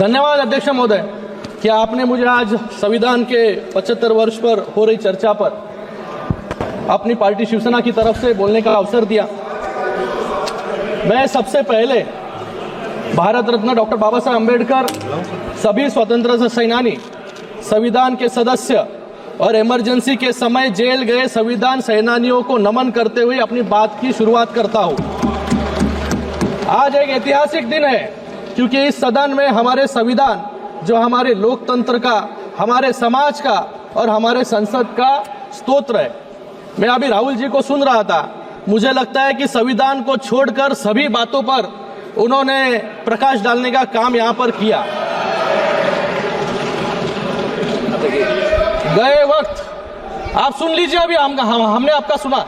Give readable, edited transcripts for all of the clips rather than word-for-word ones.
धन्यवाद अध्यक्ष महोदय कि आपने मुझे आज संविधान के 75 वर्ष पर हो रही चर्चा पर अपनी पार्टी शिवसेना की तरफ से बोलने का अवसर दिया। मैं सबसे पहले भारत रत्न डॉक्टर बाबा साहब अम्बेडकर, सभी स्वतंत्रता सेनानी, संविधान के सदस्य और इमरजेंसी के समय जेल गए संविधान सेनानियों को नमन करते हुए अपनी बात की शुरुआत करता हूं। आज एक ऐतिहासिक दिन है क्योंकि इस सदन में हमारे संविधान, जो हमारे लोकतंत्र का, हमारे समाज का और हमारे संसद का स्तोत्र है। मैं अभी राहुल जी को सुन रहा था, मुझे लगता है कि संविधान को छोड़कर सभी बातों पर उन्होंने प्रकाश डालने का काम यहां पर किया। गए वक्त आप सुन लीजिए, अभी हमने आपका सुना।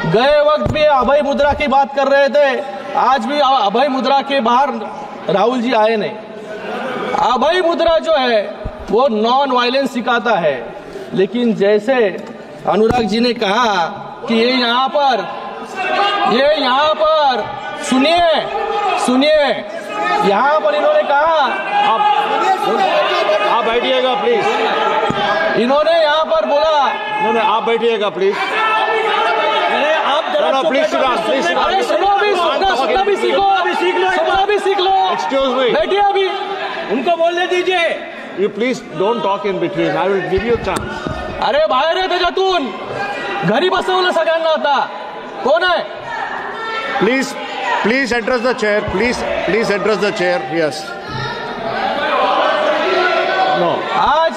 गए वक्त भी अभय मुद्रा की बात कर रहे थे, आज भी अभय मुद्रा के बाहर राहुल जी आए नहीं। अभय मुद्रा जो है वो नॉन वायलेंस सिखाता है, लेकिन जैसे अनुराग जी ने कहा कि ये यहाँ पर सुनिए यहाँ पर इन्होंने कहा, आप बैठिएगा प्लीज। इन्होंने यहाँ पर बोला, नहीं आप बैठिएगा प्लीज। आप प्लीज सुनो भी सीख लो। एक्सक्यूज मी, बैठिए, अभी उनको बोलने दीजिए। You please don't talk in between, I will give you chance. अरे बाहेर आहे त्याच्यातून, घरी बसवलं सगळ्यांना आता। कोण आहे? Please address the chair, please address the chair. Yes, no. आज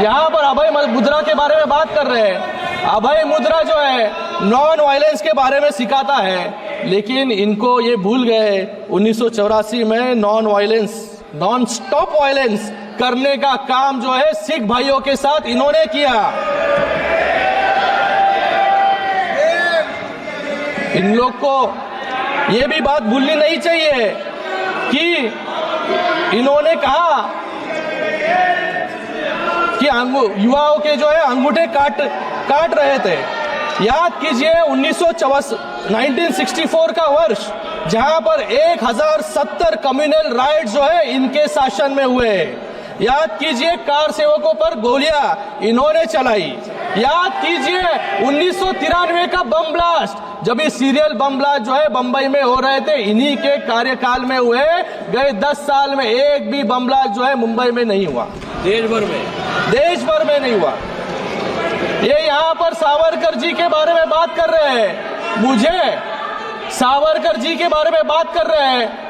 यहाँ पर अभय मुद्रा के बारे में बात कर रहे हैं। अभय मुद्रा जो है नॉन वायलेंस के बारे में सिखाता है, लेकिन इनको ये भूल गए 1984 में non violence, non stop violence करने का काम जो है सिख भाइयों के साथ इन्होंने किया। इन लोग को ये भी बात भूलनी नहीं चाहिए कि इन्होंने कहा कि युवाओं के जो है अंगूठे काट रहे थे। याद कीजिए 1964 का वर्ष, जहां पर 1070 कम्युनल राइट्स जो है इनके शासन में हुए। याद कीजिए कार सेवकों पर गोलियां इन्होंने चलाई। याद कीजिए 1993 का बम ब्लास्ट, जब ये सीरियल बम ब्लास्ट जो है बंबई में हो रहे थे, इन्हीं के कार्यकाल में हुए। गए 10 साल में एक भी बम ब्लास्ट जो है मुंबई में नहीं हुआ, देश भर में नहीं हुआ। ये यहाँ पर सावरकर जी के बारे में बात कर रहे हैं,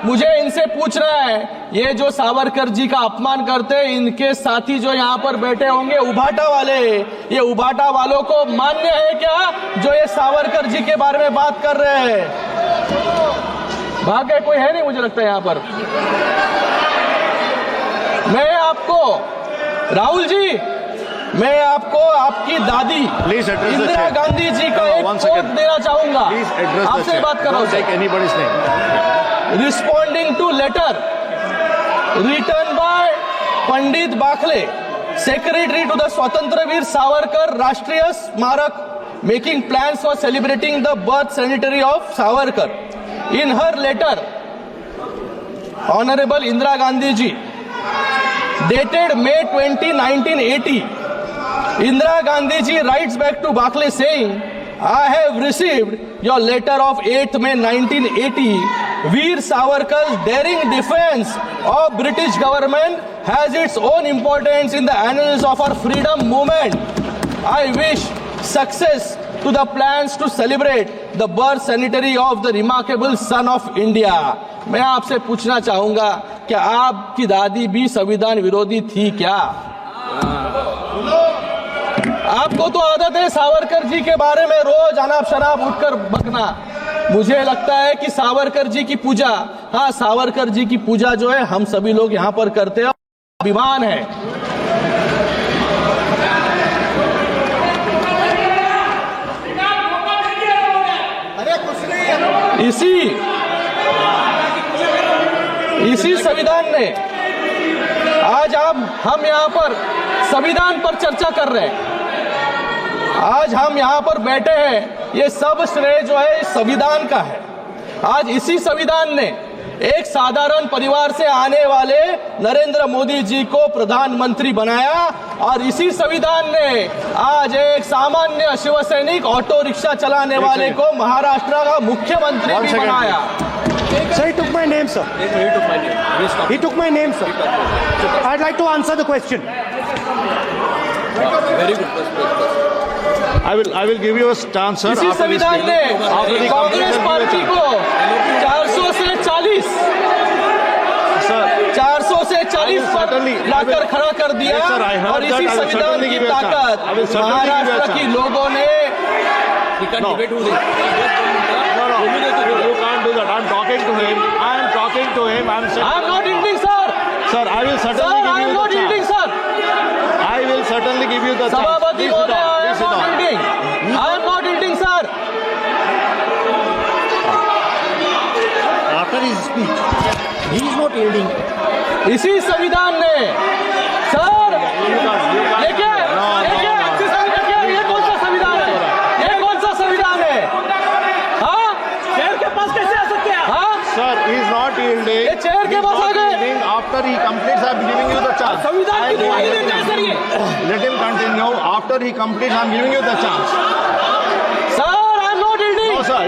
मुझे इनसे पूछ रहे हैं, ये जो सावरकर जी का अपमान करते हैं, इनके साथी जो यहाँ पर बैठे होंगे उभाटा वाले, ये उभाटा वालों को मान्य है क्या जो ये सावरकर जी के बारे में बात कर रहे हैं? भाग्य कोई है नहीं मुझे लगता है यहाँ पर। मैं आपको राहुल जी, मैं आपको आपकी दादी इंदिरा गांधी जी का एक कोट देना चाहूंगा। आपसे बात कर रहा हूं। Responding to letter written by Pandit Bakhle, secretary to the Swatantryaveer Savarkar Rashtriya Smarak, making plans for celebrating the birth centenary of Savarkar. In her letter, honourable Indira Gandhi ji, dated May 20, 1980, Indira Gandhi ji writes back to Bakhle saying, I have received your letter of 8th May 1980. Veer Savarkar's daring defense of British government has its own importance in the annals of our freedom movement. I wish success to the plans to celebrate the birth centenary of the remarkable son of India. मैं आपसे पूछना चाहूंगा, क्या आपकी दादी भी संविधान विरोधी थी क्या? आपको तो आदत है सावरकर जी के बारे में रोज अनाप शनाप उठकर बकना। मुझे लगता है कि सावरकर जी की पूजा, हाँ सावरकर जी की पूजा जो है हम सभी लोग यहाँ पर करते हैं, अभिमान है। इसी संविधान ने आज हम यहाँ पर संविधान पर चर्चा कर रहे हैं। आज हम यहाँ पर बैठे हैं, ये सब श्रेय जो है संविधान का है। आज इसी संविधान ने एक साधारण परिवार से आने वाले नरेंद्र मोदी जी को प्रधानमंत्री बनाया और इसी संविधान ने आज एक सामान्य शिवसैनिक ऑटो रिक्शा चलाने वाले को महाराष्ट्र का मुख्यमंत्री भी बनाया। Sir, he took my name, sir. He took my name, sir. I'd like to answer the question. I will give you a chance, sir. इसी after this संविधान ने meeting. After the Congress completion, party give a को chance. 400 से 40 Sir, 400 से 40 पर certainly, लाकर खड़ा कर दिया। Yes, sir, I heard और इसी that. I will संविधान certainly की give you a chance. ताकत I will certainly give you a Maharashtra chance. की लोगों ने No. You can't do that. I'm talking to him. I'm saying, I am not yielding sir, sir, I will sir certainly I give am you not the yielding chance. Sir, I will certainly give you the chance. सभापति Please sit महोदय down. I Please am sit not down. Yielding, I am not yielding sir. After his speech, he is not yielding. इसी संविधान ने sir ये क्या है? ये कौन सा संविधान है? ये कौन सा संविधान है? हाँ, चेयर के पास कैसे आ सकते हैं? हाँ, Sir, he is not yielding. ये चेयर के He is पास आ not गए। yielding. After he completes, I'm giving you the chance. संविधान की दिवाली देते हैं सर ये। Let him continue. After he completes, I'm giving you the chance. Sir I am not ending, No, sir.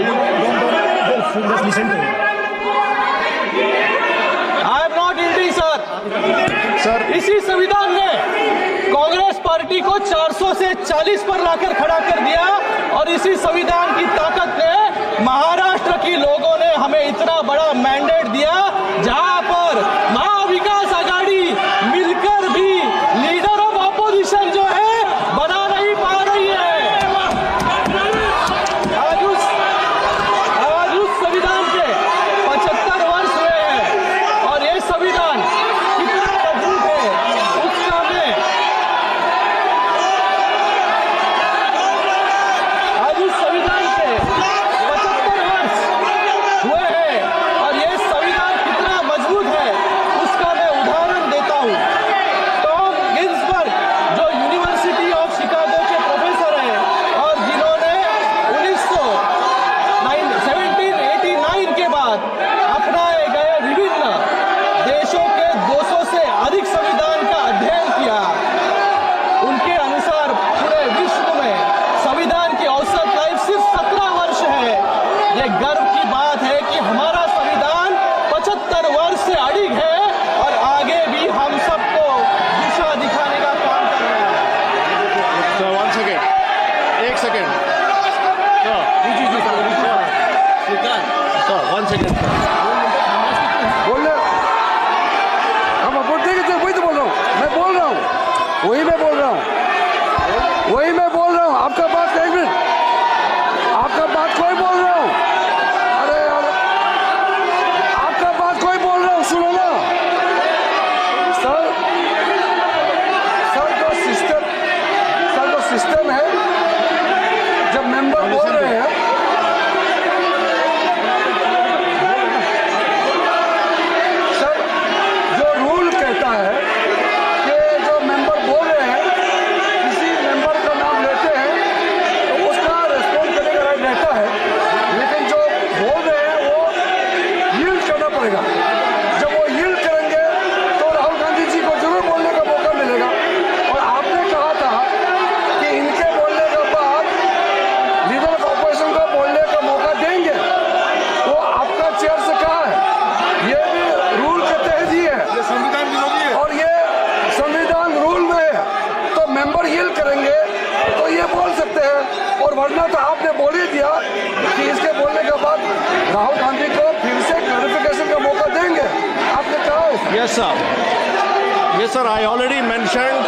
Just listen to him. I am not yielding sir. Sir, इसी संविधान ने Congress party को 400 से 40 पर लाकर खड़ा कर दिया और इसी संविधान की ताकत ने महाराष्ट्र की लोगों ने हमें इतना बड़ा मैंडेट दिया जहां पर महाविकास आघाड़ी मिलकर भी लीडर ऑफ ऑपोजिशन जो है बना नहीं पा रही है। आज उस संविधान के 75 वर्ष हुए हैं और ये संविधान कितना मजबूत है उसका मैं आज उस संविधान के 75 वर्ष हुए हैं और ये संविधान कितना मजबूत है उसका मैं उदाहरण देता हूँ। टॉम गिन्सबर्ग जो यूनिवर्सिटी ऑफ शिकागो के प्रोफेसर हैं और जिन्होंने 1789 के बाद अपनाए गए विभिन्न देशों के 200 से अधिक संविधान का अध्ययन किया, उनके अनुसार पूरे विश्व में संविधान की औसत लाइफ सिर्फ 17 वर्ष है। ये गर्व की बात है कि हमारा संविधान 75 वर्ष से अडिग है और आगे भी हम सबको दिशा दिखाने का काम कर रहे हैं। sir, one second. एक second. Sir, one second. बोल रहे हम बोलते हैं वही तो बोल रहा हूँ, मैं बोल रहा हूँ, वही मैं बोल रहा हूँ, आपका बात एक मिनट, आपका बात कोई बोल रहा हूँ, अरे यार आपका बात कोई बोल रहा हूँ, सुनो ना सर, जो सिस्टम है जब मेंबर बोल रहे हैं सर, जो रूल कहता है कि जो मेंबर बोल रहे हैं किसी मेंबर का नाम लेते हैं तो उसका रेस्पॉन्ड करने का राइट रहता है, लेकिन जो बोल रहे हैं वो यील्ड करना पड़ेगा। जब वो यील्ड करेंगे तो राहुल गांधी जी को जरूर बोलने का मौका मिलेगा। और आपने कहा था कि इनके बोलने के बाद लीडर ऑफ ऑपोजिशन को बोलने का मौका देंगे, वो आपका चेयर से कहा है, ये भी रूल के तहत ही है, संविधान विरोधी है। और ये संविधान रूल में है, तो मेंबर यील्ड करेंगे तो ये बोल सकते हैं, और वरना तो आपने बोल ही दिया कि इसके बोलने के बाद राहुल गांधी को फिर से क्लैरिफिकेशन का मौका देंगे, आपने कहा है। Yes, sir. Yes, sir. I already mentioned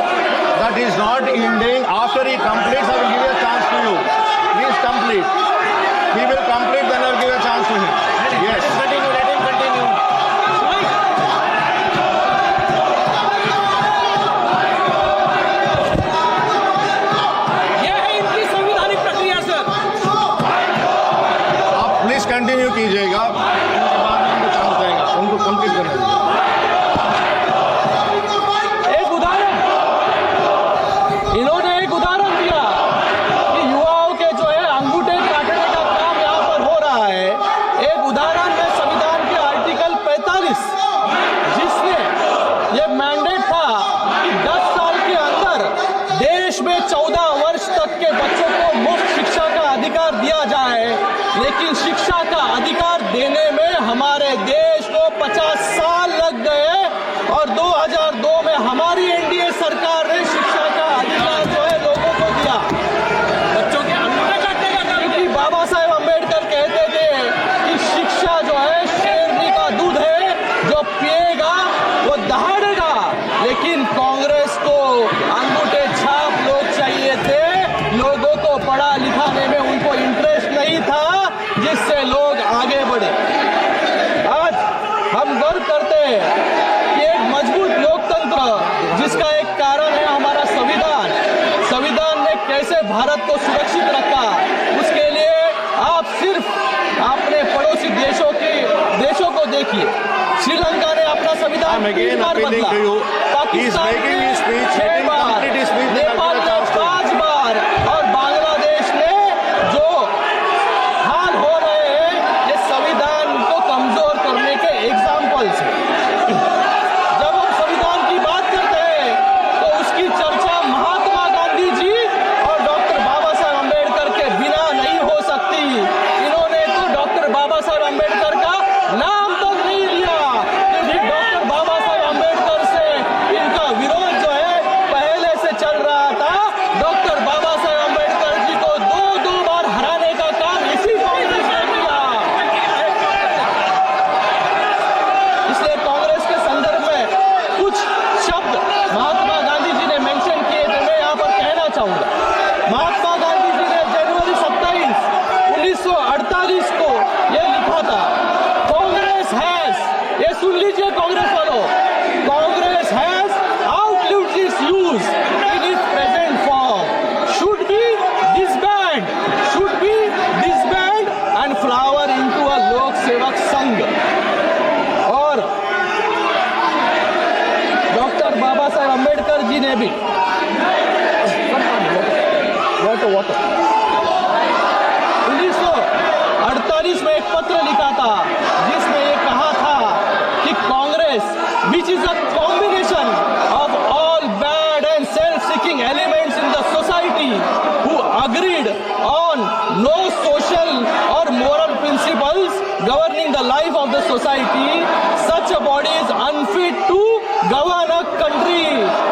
that he is not yielding. After he completes, I will give a chance to you. Please complete. He will complete, then I will give a chance to him. Yes. Let him continue. ये है इनकी संवैधानिक प्रक्रिया sir. आप please continue कीजिएगा, उनके बाद में उनको चांस देगा, उनको कंप्लीट करने दीजिए। एक उदाहरण इन्होंने एक उदाहरण दिया कि युवाओं के जो है अंगूठे काटने का काम यहाँ पर हो रहा है। एक उदाहरण मैं संविधान में हमारे देश को 50 साल लग गए और 2002 में हमारी एनडीए सरकार ने शिक्षा का अधिकार जो है लोगों को दिया। बच्चों के अंदर काटने का काम, क्योंकि बाबा साहेब अम्बेडकर कहते थे कि शिक्षा जो है शेरनी का दूध है, जो पिएगा वो दहाड़ेगा। लेकिन कांग्रेस को अंगूठे छाप लोग चाहिए थे, लोगों को पढ़ा लिखाने में उनको इंटरेस्ट नहीं था, जिससे लोग आगे बढ़े। आज हम गर्व करते हैं कि एक मजबूत लोकतंत्र जिसका एक कारण है हमारा संविधान। संविधान ने कैसे भारत को सुरक्षित रखा, उसके लिए आप सिर्फ अपने पड़ोसी देशों को देखिए। श्रीलंका ने अपना संविधान 3 बार बदला, पाकिस्तान ने 6 बार, नेपाल ने 5 बार और बांग्लादेश ने जो हाल हो रहे हैं ये संविधान को कमजोर करने के एग्जाम्पल्स हैं। जब हम संविधान की बात करते हैं तो उसकी चर्चा महात्मा गांधी जी और डॉक्टर बाबा साहेब अम्बेडकर के बिना नहीं हो सकती। इन्होंने तो डॉक्टर बाबा साहेब अम्बेडकर का नाम तक नहीं लिया, क्योंकि डॉक्टर बाबा साहेब अम्बेडकर से इनका विरोध जो है पहले से चल रहा था। डॉक्टर बाबा साहेब अम्बेडकर जी को 2 बार हराने का काम इसी कांग्रेस ने किया। इसलिए कांग्रेस के संदर्भ में कुछ शब्द महात्मा गांधी जी ने मेंशन किए थे, मैं यहां पर कहना चाहूंगा। महात्मा गांधी जी ने जनवरी 27, 1948 को यह लिखा था, कांग्रेस हैज, ये सुन लीजिए कांग्रेस वालों, Congress has outlived its use in its present form, should be disband and flower into a लोक सेवक संघ। और डॉक्टर बाबा साहेब अम्बेडकर जी ने भी वाटर 1948 में एक पत्र लिखा था जिसमें ये कहा था कि Congress which is a combination of all bad and self-seeking elements in the society who agreed on no social or moral principles governing the life of the society, such a body is unfit to govern a country।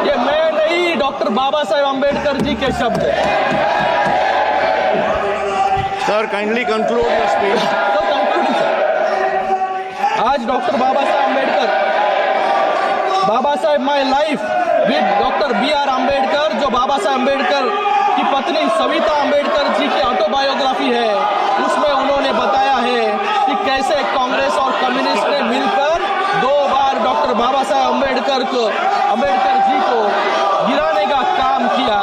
ये मैं नहीं, doctor Baba Saheb Ambedkar ji के शब्द हैं। Sir, kindly conclude your speech. तो concluding sir, आज doctor Baba Saheb Ambedkar, Baba Saheb my life with doctor BR Ambedkar, जो बाबा साहेब अम्बेडकर की पत्नी सविता अम्बेडकर जी की ऑटोबायोग्राफी है, उसमें उन्होंने बताया है कि कैसे कांग्रेस और कम्युनिस्ट ने मिलकर 2 बार डॉक्टर बाबा साहेब अम्बेडकर जी को गिराने का काम किया।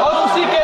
और उसी के